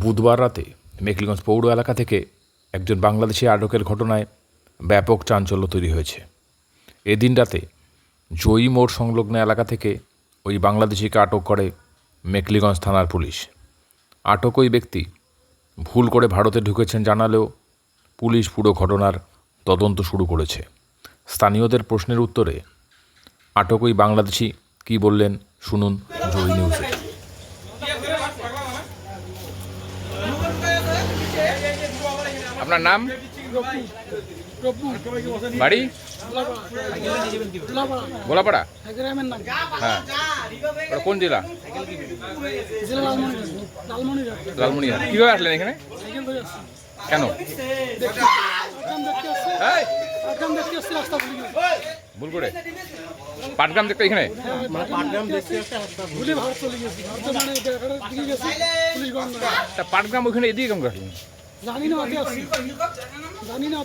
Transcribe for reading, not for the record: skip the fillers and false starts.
বুধবার রাতে মেখলিগঞ্জ পৌর এলাকা থেকে একজন বাংলাদেশি আটকের ঘটনায় ব্যাপক চাঞ্চল্য তৈরি হয়েছে। এদিন রাতে জয়ী মোড় সংলগ্ন এলাকা থেকে ওই বাংলাদেশিকে আটক করে মেখলিগঞ্জ থানার পুলিশ। আটক ওই ব্যক্তি ভুল করে ভারতে ঢুকেছেন জানালেও পুলিশ পুরো ঘটনার তদন্ত শুরু করেছে। স্থানীয়দের প্রশ্নের উত্তরে আটক ওই বাংলাদেশি কী বললেন শুনুন জয়ী নিউজে। আপনার নাম? বাড়ি? গোলাপাড়া। হ্যাঁ, কোন জেলা? লালমনিরহাট। কীভাবে আসলেন এখানে? কেন? ভুল করে পাটগ্রাম দেখতে এখানে? পাটগ্রাম ওইখানে এদিকে কেমন আসলেন? জানি না